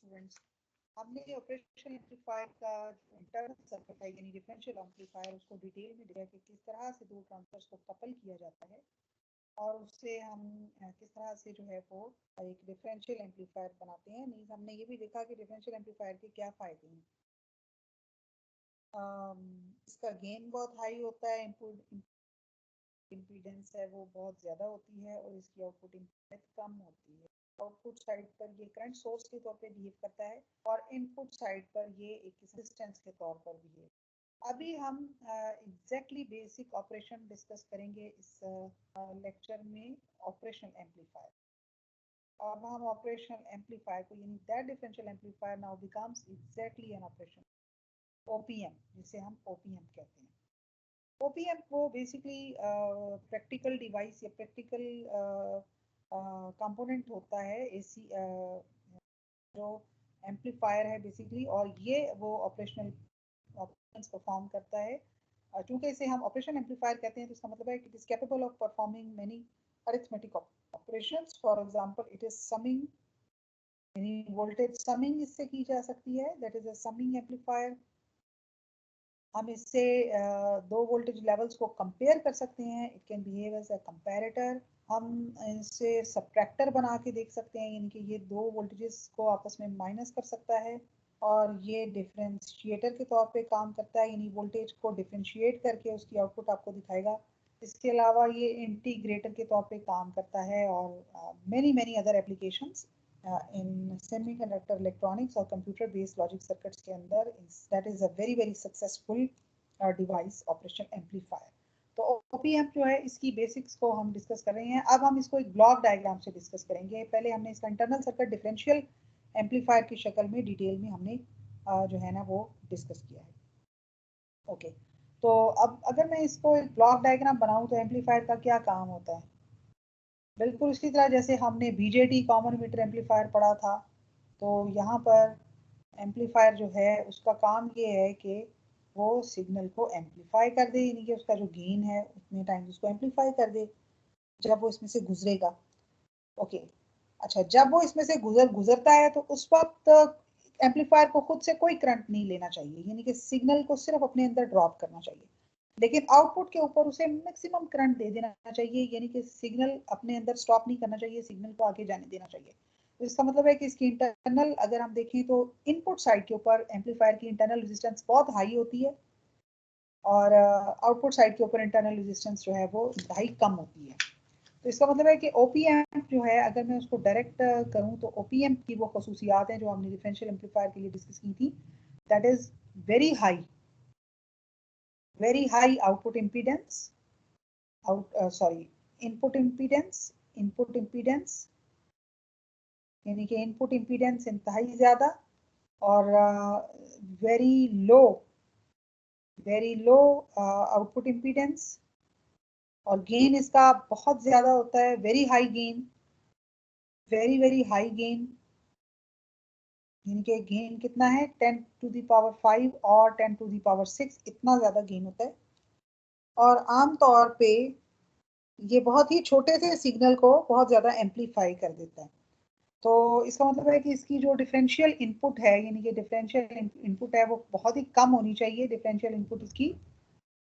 Students, हमने operational amplifier का internal circuit है यानी डिफरेंशियल एम्पलीफायर उसको डिटेल में देखा कि किस तरह से दो ट्रांजिस्टर्स को कपल किया जाता है और उससे हम किस तरह से जो है वो एक डिफरेंशियल एम्पलीफायर बनाते हैं। मींस हमने ये भी देखा कि डिफरेंशियल एम्पलीफायर के क्या फ़ायदे हैं। इसका गेन बहुत हाई होता है, इनपुट इम्पीडेंस है वो बहुत ज़्यादा होती है और इसकी आउटपुट इम्पीडेंस कम होती है। आउटपुट साइड पर ये करंट सोर्स के तौर पे बिहेव करता है और इनपुट साइड पर ये एक रेजिस्टेंस के तौर पर बिहेव। अभी हम एग्जैक्टली बेसिक ऑपरेशन डिस्कस करेंगे इस लेक्चर में, ऑपरेशनल एम्पलीफायर। अब हम ऑपरेशनल एम्पलीफायर को यानी that differential amplifier now becomes exactly an operation OPM, जिसे हम ओपीएम कहते हैं। ओपीएम को बेसिकली प्रैक्टिकल डिवाइस या प्रैक्टिकल कंपोनेंट होता है एसी जो एम्पलीफायर है बेसिकली, और ये वो ऑपरेशनल ऑपरेशंस परफॉर्म करता है। चूंकि इसे हम ऑपरेशन एम्पलीफायर कहते हैं तो इसका मतलब है कि it is capable of performing many arithmetic operations. For example it is summing, यानी वोल्टेज समिंग इससे की जा सकती है, that is a summing amplifier. हम इससे दो वोल्टेज लेवल्स को कंपेयर कर सकते हैं, it can behave as a comparator. हम इससे सब्ट्रैक्टर बना के देख सकते हैं, यानी कि ये दो वोल्टेजेस को आपस में माइनस कर सकता है, और ये डिफरेंशिएटर के तौर पे काम करता है, यानी वोल्टेज को डिफरेंशिएट करके उसकी आउटपुट आपको दिखाएगा। इसके अलावा ये इंटीग्रेटर के तौर पे काम करता है और many many other applications in semiconductor electronics और कंप्यूटर बेस्ड लॉजिक सर्किट्स के अंदर that is a very very successful device operation amplifier. तो ओपीएम जो है इसकी बेसिक्स को हम डिस्कस कर रहे हैं। अब हम इसको एक ब्लॉक डायग्राम से डिस्कस करेंगे। पहले हमने इसका इंटरनल सर्किट डिफरेंशियल एम्पलीफायर की शक्ल में डिटेल में हमने जो है ना वो डिस्कस किया है। ओके, तो अब अगर मैं इसको एक ब्लॉक डायग्राम बनाऊं तो एम्पलीफायर का क्या काम होता है, बिल्कुल उसी तरह जैसे हमने बीजेटी कॉमन मीटर एम्पलीफायर पढ़ा था। तो यहाँ पर एम्पलीफायर जो है उसका काम ये है कि वो सिग्नल को एम्पलीफाई कर दे, यानी कि उसका जो गेन है उतने टाइम उसको एम्पलीफाई कर दे जब वो इसमें से गुजरेगा। ओके, अच्छा, जब वो इसमें से गुजरता है तो उस वक्त एम्पलीफायर को खुद से कोई करंट नहीं लेना चाहिए, यानी कि सिग्नल को सिर्फ अपने अंदर ड्रॉप करना चाहिए, लेकिन आउटपुट के ऊपर उसे मैक्सिमम करंट दे देना चाहिए, यानी कि सिग्नल अपने अंदर स्टॉप नहीं करना चाहिए, सिग्नल को आगे जाने देना चाहिए। तो इसका मतलब है कि इसकी इंटरनल अगर हम देखें तो इनपुट साइड के ऊपर एम्पलीफायर की इंटरनल रेजिस्टेंस बहुत हाई होती है और आउटपुट साइड के ऊपर इंटरनल रेजिस्टेंस जो है वो इंतहाई कम होती है। तो इसका मतलब है कि ओपीएम जो है अगर मैं उसको डायरेक्ट करूं तो ओपीएम की वो खसूसियात हैं जो हमने डिफरेंशियल एम्पलीफायर के लिए डिस्कस की थी, that is very high output impedance, input impedance यानी कि इनपुट इम्पीडेंस इंतहाई ज़्यादा, और वेरी लो आउटपुट इम्पीडेंस, और गेन इसका बहुत ज़्यादा होता है, very high gain, very high gain, यानी कि गेन कितना है 10 टू द पावर 5 और 10 टू द पावर 6, इतना ज़्यादा गेन होता है। और आम तौर पे ये बहुत ही छोटे से सिग्नल को बहुत ज़्यादा एम्पलीफाई कर देता है। तो इसका मतलब है कि इसकी जो डिफरेंशियल इनपुट है, यानी कि डिफरेंशियल इनपुट है वो बहुत ही कम होनी चाहिए। डिफरेंशियल इनपुट इसकी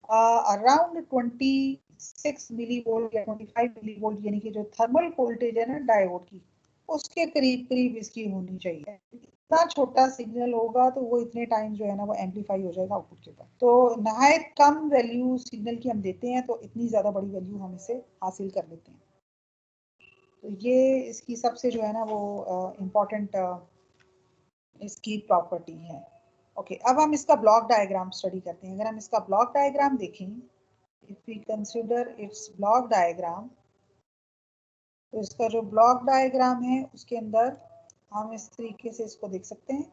अराउंड 26 मिली वोल्ट या 25 मिली वोल्ट, यानी कि जो थर्मल वोल्टेज है ना डायोड की, उसके करीब करीब इसकी होनी चाहिए। इतना छोटा सिग्नल होगा तो वो इतने टाइम जो है ना वो एम्पलीफाई हो जाएगा आउटपुट के ऊपर। तो नहायत कम वैल्यू सिग्नल की हम देते हैं तो इतनी ज़्यादा बड़ी वैल्यू हम इसे हासिल कर लेते हैं। तो ये इसकी सबसे जो है ना वो इम्पोर्टेंट इसकी प्रॉपर्टी है। ओके, अब हम इसका ब्लॉक डायग्राम स्टडी करते हैं। अगर हम इसका ब्लॉक डायग्राम देखें, if we consider its block diagram, तो इसका जो ब्लॉक डायग्राम है उसके अंदर हम इस तरीके से इसको देख सकते हैं।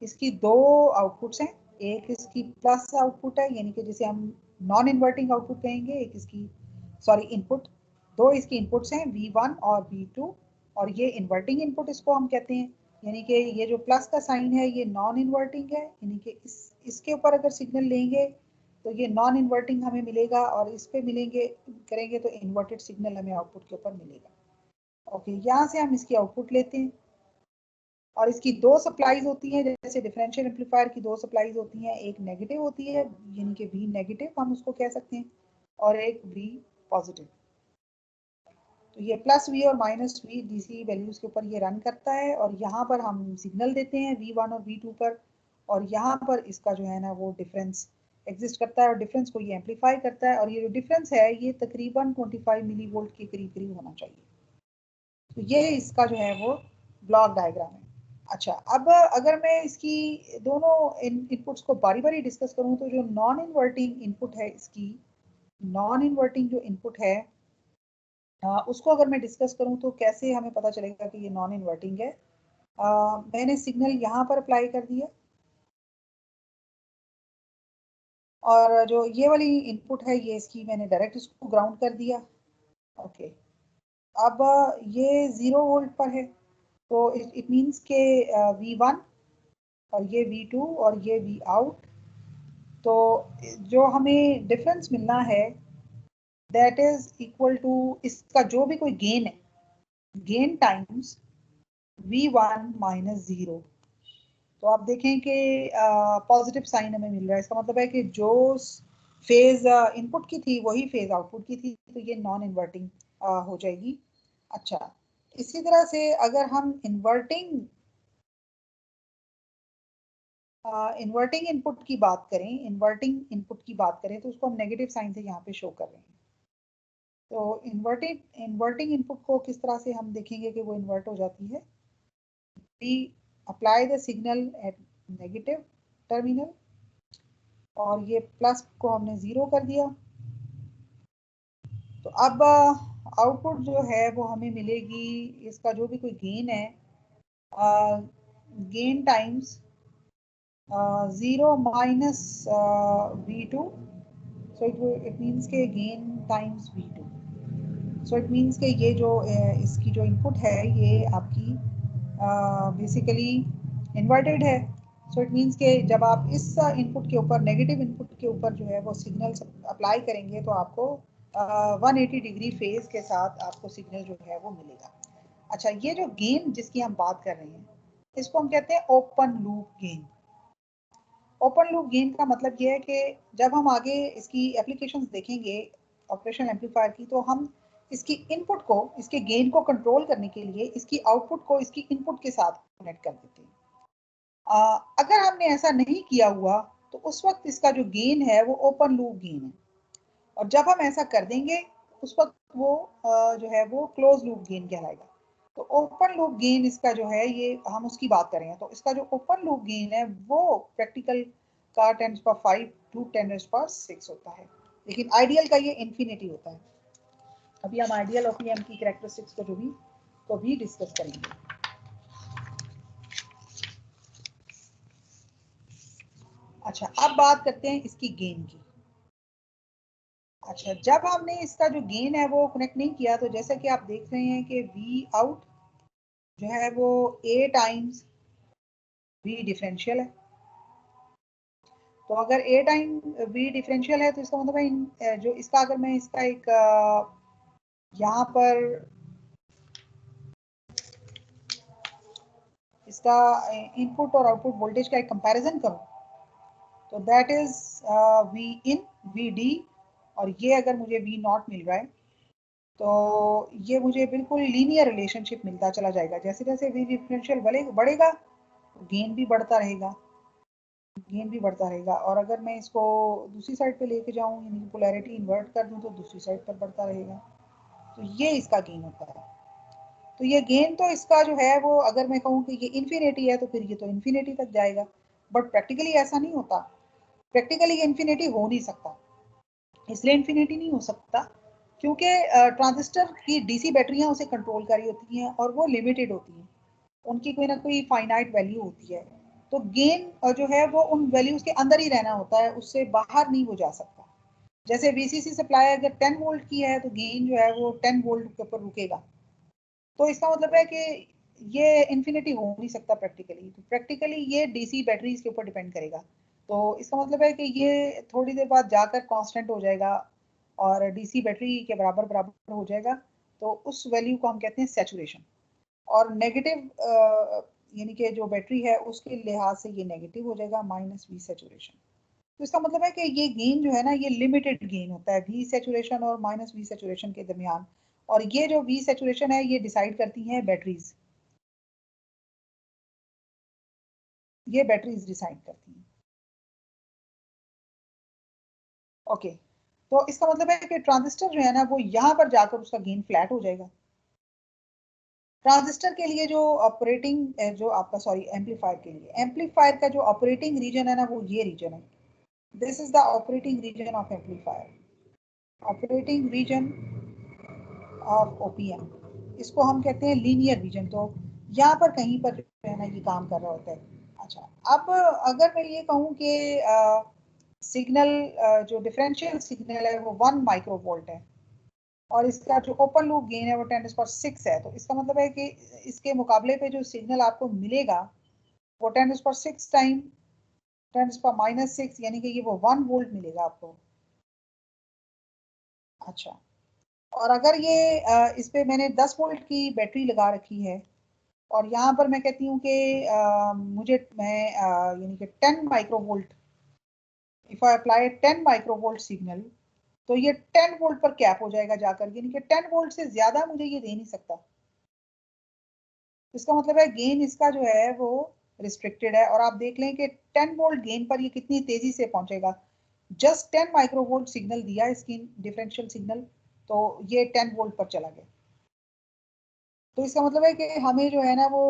इसकी दो आउटपुट्स हैं, एक इसकी प्लस आउटपुट है यानी कि जिसे हम नॉन इन्वर्टिंग आउटपुट कहेंगे, एक इसकी इनपुट, दो इसकी इनपुट्स हैं V1 और V2, और ये इन्वर्टिंग इनपुट इसको हम कहते हैं, यानी कि ये जो प्लस का साइन है ये नॉन इन्वर्टिंग है, यानी कि इसके ऊपर अगर सिग्नल लेंगे तो ये नॉन इन्वर्टिंग हमें मिलेगा, और इस पे मिलेंगे करेंगे तो इन्वर्टेड सिग्नल हमें आउटपुट के ऊपर मिलेगा। ओके, यहाँ से हम इसकी आउटपुट लेते हैं और इसकी दो सप्लाईज होती हैं, जैसे डिफरेंशियल एम्पलीफायर की दो सप्लाईज होती हैं, एक नेगेटिव होती है यानी कि V नेगेटिव हम उसको कह सकते हैं, और एक V पॉजिटिव। तो ये प्लस V और माइनस V DC वैल्यूज के ऊपर ये रन करता है, और यहाँ पर हम सिग्नल देते हैं V1 और V2 पर, और यहाँ पर इसका जो है ना वो डिफरेंस एग्जिस्ट करता है, और डिफरेंस को ये एम्पलीफाई करता है, और ये जो डिफरेंस है ये तकरीबन 25 मिली वोल्ट के करीब करीब होना चाहिए। तो ये इसका जो है वो ब्लॉक डायग्राम है। अच्छा, अब अगर मैं इसकी दोनों इनपुट्स को बारी बारी डिस्कस करूं, तो जो नॉन इन्वर्टिंग इनपुट है इसकी, नॉन इन्वर्टिंग जो इनपुट है उसको अगर मैं डिस्कस करूं तो कैसे हमें पता चलेगा कि ये नॉन इन्वर्टिंग है। मैंने सिग्नल यहाँ पर अप्लाई कर दिया, और जो ये वाली इनपुट है ये इसकी मैंने डायरेक्ट इसको ग्राउंड कर दिया। ओके, अब ये 0 वोल्ट पर है, तो इट मीन्स के V1 और ये V2 और ये V आउट, तो जो हमें डिफरेंस मिलना है दैट इज इक्वल टू इसका जो भी कोई गेन है, गेन टाइम्स V1 माइनस 0। तो आप देखें कि पॉजिटिव साइन हमें मिल रहा है, इसका मतलब है कि जो फेज इनपुट की थी वही फेज आउटपुट की थी, तो ये नॉन इन्वर्टिंग हो जाएगी। अच्छा, इसी तरह से अगर हम इन्वर्टिंग इनपुट की बात करें, इन्वर्टिंग इनपुट की बात करें तो उसको हम नेगेटिव साइन से यहाँ पे शो कर रहे हैं। तो इन्वर्टिंग इनपुट को किस तरह से हम देखेंगे कि वो इन्वर्ट हो जाती है। We apply the signal at negative terminal, और ये प्लस को हमने 0 कर दिया, तो अब आउटपुट जो है वो हमें मिलेगी, इसका जो भी कोई गेन है, gain times 0 minus V2, so it means के gain times V2, so it means के ये जो इसकी जो इनपुट है ये आपकी बेसिकली इन्वर्टेड है। सो इट मीन्स के जब आप इस इनपुट के ऊपर, नेगेटिव इनपुट के ऊपर जो है वो सिग्नल अप्लाई करेंगे तो आपको 180 डिग्री फेज के साथ आपको सिग्नल जो है वो मिलेगा। अच्छा, ये जो गेन जिसकी हम बात कर रहे हैं इसको हम कहते हैं open loop gain. Open loop gain का मतलब ये है कि जब हम आगे इसकी एप्लीकेशंस देखेंगे ऑपरेशनल एम्पलीफायर की, तो हम इसकी इनपुट को, इसके गेन को कंट्रोल करने के लिए इसकी आउटपुट को इसकी इनपुट के साथ कनेक्ट कर देते हैं। अगर हमने ऐसा नहीं किया हुआ तो उस वक्त इसका जो गेन है वो ओपन लूप गेन है, और जब हम ऐसा कर देंगे उस वक्त वो जो है वो क्लोज लूप गेन कहलाएगा। तो ओपन लूप गेन इसका जो है ये हम उसकी बात करेंगे, तो इसका जो ओपन लूप गेन है वो प्रैक्टिकल का 10⁵ टू 10⁶ होता है, लेकिन आइडियल का ये इन्फिनिटी होता है। अभी हम आइडियल ओपीएम की कैरेक्टरिस्टिक्स को भी डिस्कस करेंगे। अच्छा, अब बात करते हैं इसकी गेन की। अच्छा, जब हमने इसका जो गेन है वो कनेक्ट नहीं किया, तो जैसा कि आप देख रहे हैं कि V आउट जो है वो A टाइम्स V डिफरेंशियल है। तो अगर A टाइम V डिफरेंशियल है तो इसका मतलब है जो इसका, अगर मैं इसका एक यहाँ पर इसका इनपुट और आउटपुट वोल्टेज का एक कंपैरिजन करूँ, तो that is V in V D, और ये अगर मुझे V नॉट मिल रहा है तो ये मुझे बिल्कुल लीनियर रिलेशनशिप मिलता चला जाएगा। जैसे जैसे V डिफरेंशियल बढ़ेगा गेन भी बढ़ता रहेगा, गेन भी बढ़ता रहेगा। और अगर मैं इसको दूसरी साइड पे लेके जाऊं, यानी कि पोलैरिटी इन्वर्ट कर दूं, तो दूसरी साइड पर बढ़ता रहेगा। तो ये इसका गेन होता है। तो ये गेन तो इसका जो है वो, अगर मैं कहूँ कि ये इन्फिनिटी है तो फिर ये तो इन्फिनिटी तक जाएगा, बट प्रैक्टिकली ऐसा नहीं होता। प्रैक्टिकली ये इन्फिनिटी हो नहीं सकता। इसलिए इन्फिनिटी नहीं हो सकता क्योंकि ट्रांजिस्टर की डीसी बैटरियां उसे कंट्रोल कर रही होती हैं और वो लिमिटेड होती हैं, उनकी कोई ना कोई फाइनाइट वैल्यू होती है। तो गेन जो है वो उन वैल्यूज के अंदर ही रहना होता है, उससे बाहर नहीं हो जा सकता। जैसे वीसीसी सप्लाई अगर 10 वोल्ट की है तो गेन जो है वो 10 वोल्ट के ऊपर रुकेगा, तो इसका मतलब है कि ये इन्फिनिटी हो नहीं सकता प्रैक्टिकली। तो प्रैक्टिकली ये डीसी बैटरीज के ऊपर डिपेंड करेगा, तो इसका मतलब है कि ये थोड़ी देर बाद जाकर कांस्टेंट हो जाएगा और डीसी बैटरी के बराबर बराबर हो जाएगा। तो उस वैल्यू को हम कहते हैं सैचुरेशन। और नेगेटिव यानी कि जो बैटरी है उसके लिहाज से ये नेगेटिव हो जाएगा, -V सैचुरेशन। तो इसका मतलब है कि ये गेन जो है ना, ये लिमिटेड गेन होता है V सैचुरेशन और -V सैचुरेशन के दरमियान। और ये जो V सैचुरेशन है ये डिसाइड करती हैं बैटरीज, ये बैटरीज डिसाइड करती हैं। ओके, तो इसका मतलब है कि ट्रांजिस्टर जो है ना वो यहाँ पर जाकर उसका गेन फ्लैट हो जाएगा। ट्रांजिस्टर के लिए जो ऑपरेटिंग जो आपका सॉरी एम्पलीफायर के लिए, एम्पलीफायर का जो ऑपरेटिंग रीजन है ना वो ये रीजन है। This is the operating region of amplifier, operating region of OPM. इसको हम कहते हैं लीनियर रीजन। तो यहाँ पर कहीं पर जो है ना ये काम कर रहा होता है। अच्छा, अब अगर मैं ये कहूँ कि सिग्नल जो डिफरेंशियल सिग्नल है वो 1 माइक्रोवोल्ट है और इसका जो ओपन लूप गेन है वो 10⁻6 है, तो इसका मतलब है कि इसके मुकाबले पे जो सिग्नल आपको मिलेगा वो 10⁻6 टाइम 10⁻⁻6 यानी कि ये वो 1 वोल्ट मिलेगा आपको। अच्छा, और अगर ये इस पे मैंने 10 वोल्ट की बैटरी लगा रखी है और यहाँ पर मैं कहती हूँ कि मुझे मैं यानी कि 10 microvolt, if I apply 10 microvolt signal, तो ये 10 वोल्ट पर कैप हो जाएगा जाकर, यानी कि 10 वोल्ट से ज्यादा मुझे ये दे नहीं सकता। इसका मतलब है गेन इसका जो है वो रिस्ट्रिक्टेड है। और आप देख लें कि 10 वोल्ट गेन पर ये कितनी तेजी से पहुंचेगा। जस्ट 10 माइक्रोवोल्ट सिग्नल दिया इसकी डिफरेंशियल सिग्नल, तो ये 10 वोल्ट पर चला गया। तो इसका मतलब है कि हमें जो है ना वो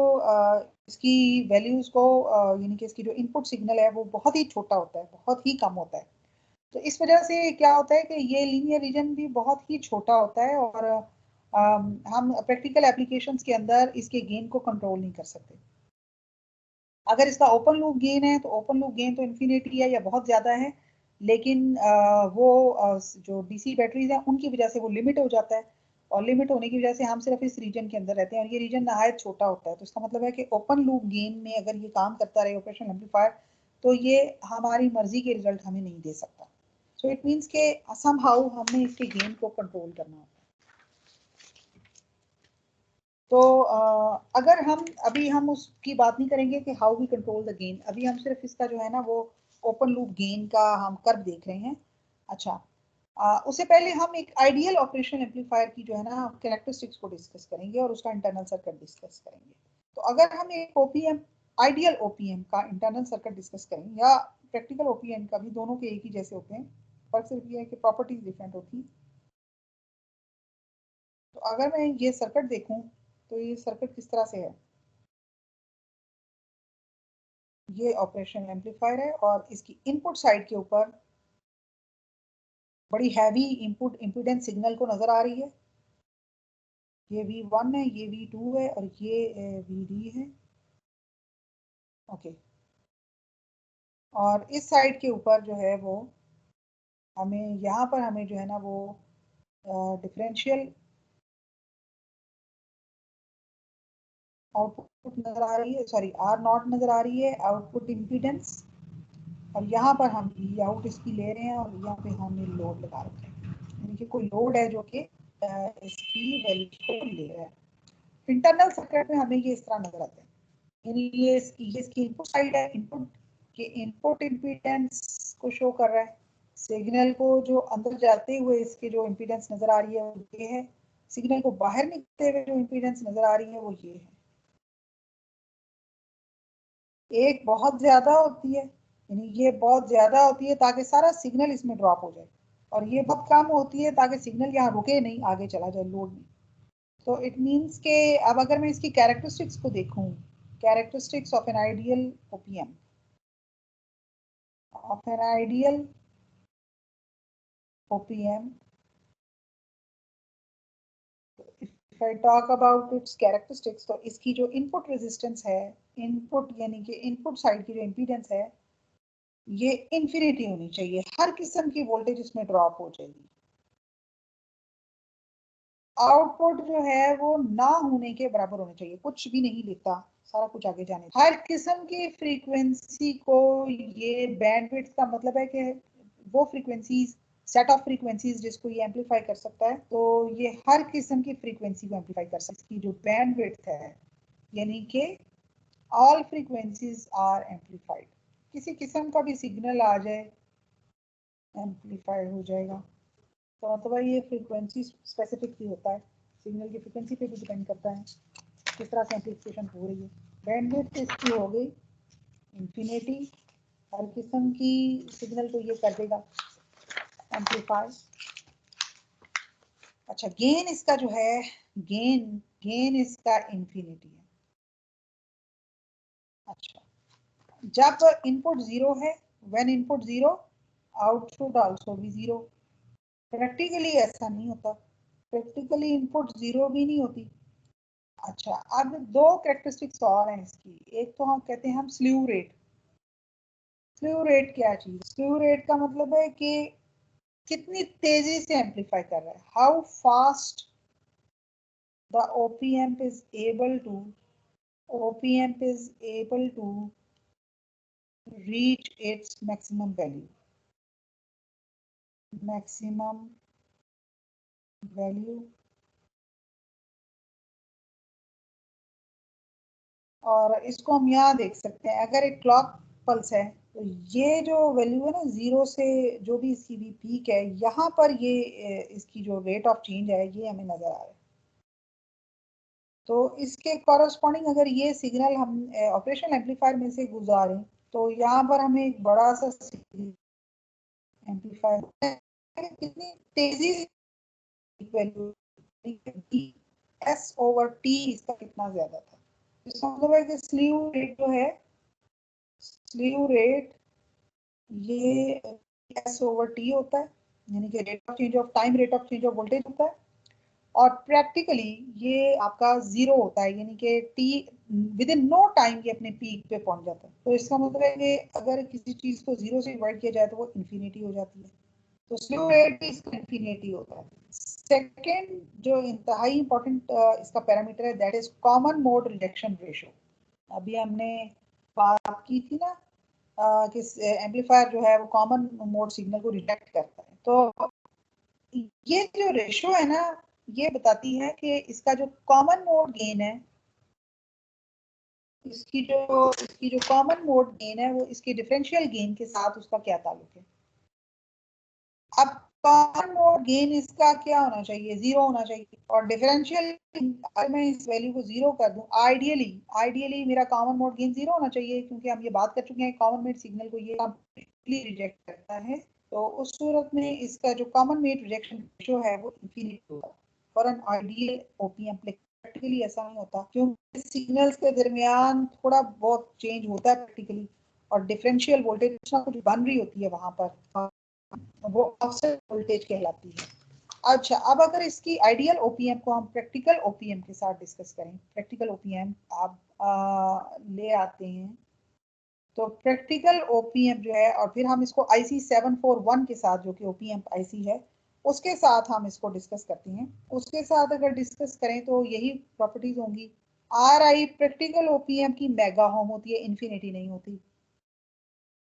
इसकी वैल्यूज को यानी कि इसकी जो इनपुट सिग्नल है वो बहुत ही छोटा होता है, बहुत ही कम होता है। तो इस वजह से क्या होता है कि ये लीनियर रीजन भी बहुत ही छोटा होता है और हम प्रैक्टिकल एप्लीकेशंस के अंदर इसके गेन को कंट्रोल नहीं कर सकते। अगर इसका ओपन लूप गेन है तो ओपन लूप गेन तो इन्फिनिटी है या बहुत ज्यादा है, लेकिन वो जो डीसी बैटरीज है उनकी वजह से वो लिमिट हो जाता है और लिमिट होने की वजह से हम सिर्फ इस रीजन के अंदर रहते हैं और ये रीजन नहायत छोटा होता है। तो इसका मतलब है कि ओपन लूप गेन में अगर ये काम करता रहे ऑपरेशनल एम्पलीफायर, तो ये हमारी मर्जी के रिजल्ट हमें नहीं दे सकता। सो इट मीन्स के समहाउ हमें इसके गेन को कंट्रोल करना होता है। तो अगर हम अभी हम उसकी बात नहीं करेंगे कि how we control the gain, अभी हम सिर्फ इसका जो है ना वो ओपन लूप गेन का हम कर्व देख रहे हैं। अच्छा, उससे पहले हम एक आइडियल ऑपरेशन एम्पलीफायर की जो है ना कैरेक्टरिस्टिक्स को डिस्कस करेंगे और उसका इंटरनल सर्किट डिस्कस करेंगे। तो अगर हम एक ओपीएम, आइडियल ओपीएम का इंटरनल सर्किट डिस्कस करें या प्रैक्टिकल ओपीएम का भी, दोनों के एक ही जैसे होते हैं, फर्क सिर्फ ये है कि प्रॉपर्टीज डिफरेंट होती है। तो अगर मैं ये सर्किट देखूं तो ये सर्किट किस तरह से है, ये ऑपरेशन एम्पलीफायर है और इसकी इनपुट साइड के ऊपर बड़ी हैवी इनपुट इम्पीडेंस सिग्नल को नजर आ रही है। ये V1 है, ये V2 है और ये VD है। ओके, और इस साइड के ऊपर जो है वो हमें यहाँ पर हमें जो है ना वो डिफरेंशियल आउटपुट नजर आ रही है, सॉरी R0 नजर आ रही है आउटपुट इम्पीडेंस। और यहाँ पर हम ई आउट इसकी ले रहे हैं और यहाँ पे हमने लोड लगा रखा है, यानी कि कोई लोड है जो कि इसकी वैल्यू को ले रहा है। इंटरनल सर्किट में हमें ये इस तरह नजर आता है, यानी ये इसकी इनपुट साइड है, इनपुट के इनपुट इम्पीडेंस को शो कर रहा है। सिग्नल को जो अंदर जाते हुए इसकी जो इम्पीडेंस नजर आ रही है वो ये है, सिग्नल को बाहर निकलते हुए जो इम्पीडेंस नजर आ रही है वो ये है। एक बहुत ज्यादा होती है, यानी ये बहुत ज्यादा होती है ताकि सारा सिग्नल इसमें ड्रॉप हो जाए, और ये बहुत कम होती है ताकि सिग्नल यहाँ रुके नहीं, आगे चला जाए लोड में। तो इट मीन्स के अब अगर मैं इसकी कैरेक्टरिस्टिक्स को देखूं, characteristics of an ideal OPM, of an ideal OPM, if I talk about its characteristics, तो इसकी जो इनपुट रेजिस्टेंस है, इनपुट यानी कि इनपुट साइड की जो इम्पीडेंस है, ये इंफिनिटी होनी चाहिए, हर किस्म की वोल्टेज इसमें ड्रॉप हो जाएगी। आउटपुट जो है वो ना होने के बराबर होना चाहिए, कुछ भी नहीं लिखता, सारा कुछ आगे जाने, हर किस्म की फ्रीक्वेंसी को, ये बैंडविड्थ का मतलब है कि वो फ्रीक्वेंसीज सेट ऑफ फ्रीक्वेंसीज जिसको ये एम्पलीफाई कर सकता है। तो ये हर किस्म की फ्रीक्वेंसी को एम्पलीफाई कर सकता है। इसकी जो बैंड विड्थ है यानी कि ऑल फ्रीक्वेंसीज आर एम्पलीफाइड। किसी किस्म का भी सिग्नल आ जाए एम्पलीफाई हो जाएगा। तो मतलब ये फ्रीक्वेंसी स्पेसिफिक भी होता है, सिग्नल की फ्रीक्वेंसी पे भी डिपेंड करता है किस तरह से एम्पलीफिकेशन हो रही है। बैंडविड्थ इसकी हो गई इंफिनिटी, हर किस्म की सिग्नल को ये कर देगा एम्पलीफाई। अच्छा गेन इसका जो है गेन इसका इंफिनिटी है। अच्छा जब इनपुट 0 है, व्हेन इनपुट 0 आउटपुट आल्सो भी 0। प्रैक्टिकली ऐसा नहीं होता, प्रैक्टिकली इनपुट 0 भी नहीं होती। अच्छा अब दो कैरेक्टरिस्टिक्स और हैं इसकी। एक तो हम कहते हैं हम स्ल्यू रेट। स्ल्यू रेट क्या चीज? स्ल्यू रेट का मतलब है कि कितनी तेजी से एम्पलीफाई कर रहा है, how fast the op-amp is able to reach its maximum value और इसको हम यहाँ देख सकते हैं। अगर एक क्लॉक पल्स है तो ये जो वैल्यू है ना 0 से जो भी इसकी भी पीक है, यहाँ पर ये इसकी जो रेट ऑफ चेंज है ये हमें नजर आ रहा है। तो इसके कॉरस्पॉन्डिंग अगर ये सिग्नल हम ऑपरेशनल एम्पलीफायर में से गुजारें तो यहाँ पर हमें एक बड़ा सा एम्पलीफायर कितनी तेजी वैल्यू S/T इसका कितना ज्यादा था। इसका मतलब है कि स्लीव रेट जो है, स्लीव रेट ये S/T होता है, यानी कि rate of change of time, rate of change of voltage होता है। और प्रैक्टिकली ये आपका 0 होता है, यानी कि T within no time ये अपने पीक पे पहुंच जाता है। तो इसका मतलब है कि अगर किसी चीज को 0 से डिवाइड किया जाए तो वो इंफिनिटी हो जाती है। तो स्लो रेट भी इसका इंफिनिटी होता है। सेकेंड जो इंतहाई इंपॉर्टेंट इसका पैरामीटर है that is common mode rejection ratio. अभी हमने बात की थी ना कि एम्पलीफायर जो है वो कॉमन मोड सिग्नल को रिजेक्ट करता है। तो ये जो रेशियो है ना ये बताती है कि इसका जो कॉमन मोड गेन है, इसकी जो कॉमन मोड गेन है वो इसकी डिफरेंशियल गेन के साथ उसका क्या ताल्लुक है। अब कॉमन मोड गेन इसका क्या होना चाहिए? 0 होना चाहिए। और डिफरेंशियल अगर मैं इस वैल्यू को 0 कर दूं, आइडियली मेरा कॉमन मोड गेन 0 होना चाहिए, क्योंकि हम ये बात कर चुके हैं कॉमन मोड सिग्नल को ये कंप्लीटली रिजेक्ट करता है। तो उस सूरत में इसका जो कॉमन मोड रिजेक्शन रेशियो है वो इंफिनिटी होगा for an ideal op-amp। Practically ऐसा नहीं होता क्योंकि सिग्नल्स के दरमियान थोड़ा बहुत चेंज होता है प्रैक्टिकली, और डिफरेंशियल वोल्टेज कुछ बन रही होती है वहां पर, वो ऑफसेट वोल्टेज कहलाती है। अच्छा अब अगर इसकी आइडियल ओपीएम को हम प्रैक्टिकल ओपीएम के साथ डिस्कस करें, प्रैक्टिकल ओपीएम आप ले आते हैं तो प्रैक्टिकल ओपीएम जो है, और फिर हम इसको आईसी 741 के साथ जो कि ओपीएम आईसी है उसके साथ हम इसको डिस्कस करते हैं। उसके साथ अगर डिस्कस करें तो यही प्रॉपर्टीज होंगी। आर आई प्रैक्टिकल ओपीएम की मेगा होम होती है, इंफिनिटी नहीं होती।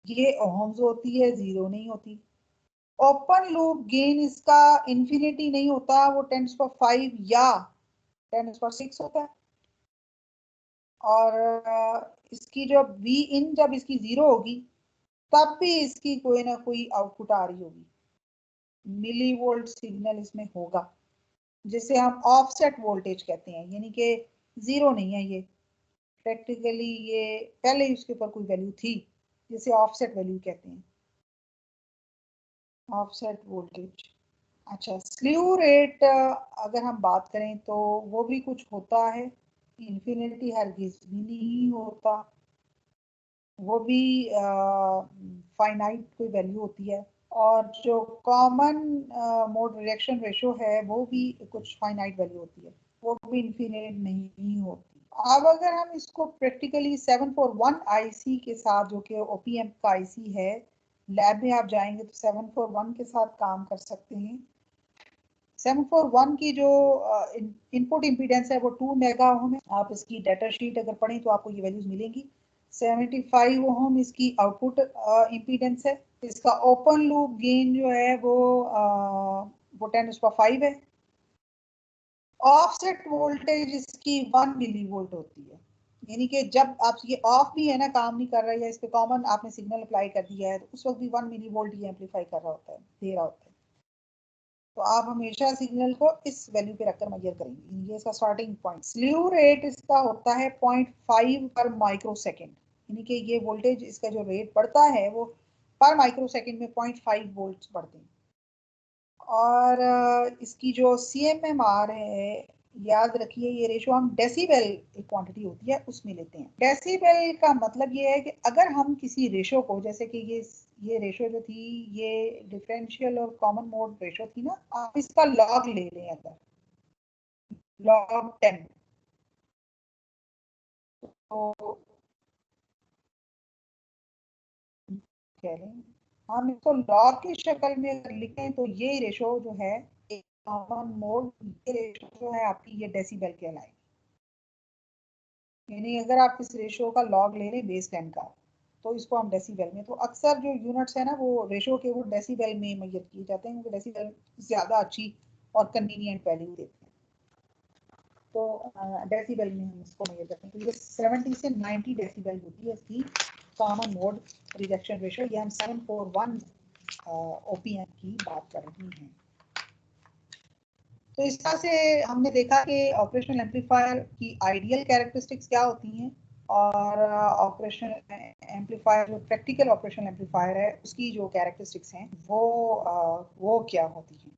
ये ओम्स होती है, 0 नहीं होती। ओपन लूप गेन इसका इंफिनिटी नहीं होता, वो 10⁵ या 10⁶ होता है। और इसकी जो वी इन जब इसकी 0 होगी तब भी इसकी कोई ना कोई आउटपुट आ रही होगी, मिली वोल्ट सिग्नल इसमें होगा, जिसे हम ऑफसेट वोल्टेज कहते हैं, यानी कि 0 नहीं है ये, प्रैक्टिकली ये पहले ही उसके ऊपर कोई वैल्यू थी, जिसे ऑफसेट वैल्यू कहते हैं, ऑफसेट वोल्टेज। अच्छा स्लीव रेट अगर हम बात करें तो वो भी कुछ होता है, इंफिनिटी हरगिज भी नहीं होता, वो भी फाइनाइट कोई वैल्यू होती है। और जो कॉमन मोड रिएक्शन रेशियो है वो भी कुछ फाइनाइट वैल्यू होती है, वो भी इंफिनिट नहीं होती। अब अगर हम इसको प्रैक्टिकली 741 आईसी के साथ, जो कि ओपीएम का आईसी है, लैब में आप जाएंगे तो 741 के साथ काम कर सकते हैं। 741 की जो इनपुट इम्पीडेंस है वो 2 मेगा ओम है। आप इसकी डाटा शीट अगर पढ़ें तो आपको ये वैल्यूज मिलेंगी। 75 ओम इसकी आउटपुट इम्पीडेंस है। इसका ओपन लूप गेन जो है वो 10⁵ है। ऑफसेट वोल्टेज इसकी 1 मिली वोल्ट होती है, यानी कि जब आप ये ऑफ भी है ना, काम नहीं कर रहा है, या इस पे कॉमन आपने सिग्नल अप्लाई कर दिया है, तो उस वक्त भी 1 मिली वोल्ट ये एम्पलीफाई कर रहा होता है, दे रहा होता है। तो आप हमेशा सिग्नल को इस वैल्यू पे रखकर मेजर करेंगे, ये इसका स्टार्टिंग पॉइंट। स्लीव रेट इसका होता है 0.5 पर माइक्रो सेकेंड, यानी कि ये वोल्टेज इसका जो रेट बढ़ता है वो पर माइक्रो सेकेंड में 0.5 वोल्ट बढ़ते हैं। और इसकी जो CMMR है, याद रखिए ये रेशो हम डेसिबल एक क्वांटिटी होती है उसमें लेते हैं। डेसिबल का मतलब ये है कि अगर हम किसी रेशो को, जैसे कि ये रेशो जो थी ये डिफरेंशियल और कॉमन मोड रेशो थी ना, आप इसका लॉग ले लें, अगर log 10, तो कह लें हम इसको लॉग की शक्ल में अगर लिखें तो ये रेशो जो है एक कॉमन मोड, ये रेशो जो है आपकी ये डेसिबल कहलाएगी। यानी अगर आप इस रेशो का लॉग ले लें बेस 10 का, तो इसको हम डेसिबल में, तो अक्सर जो यूनिट्स है ना वो रेशो के वो डेसिबल में मेजर किए जाते हैं, क्योंकि डेसिबल ज्यादा अच्छी और कन्वीनियंट वैल्यू देते हैं। तो डेसिबल में हम इसको मेजर करते हैं, तो ये 70 से 90 डेसिबल होती है इसकी कॉमन मोड रिजेक्शन रेशो। ये हम 741 ओपीएम की बात कर रही हैं। तो इस तरह से हमने देखा कि ऑपरेशनल एम्पलीफायर की आइडियल कैरेक्टरिस्टिक्स क्या होती हैं, और ऑपरेशनल एम्पलीफायर जो प्रैक्टिकल ऑपरेशनल एम्पलीफायर है उसकी जो कैरेक्टरिस्टिक्स हैं वो क्या होती हैं।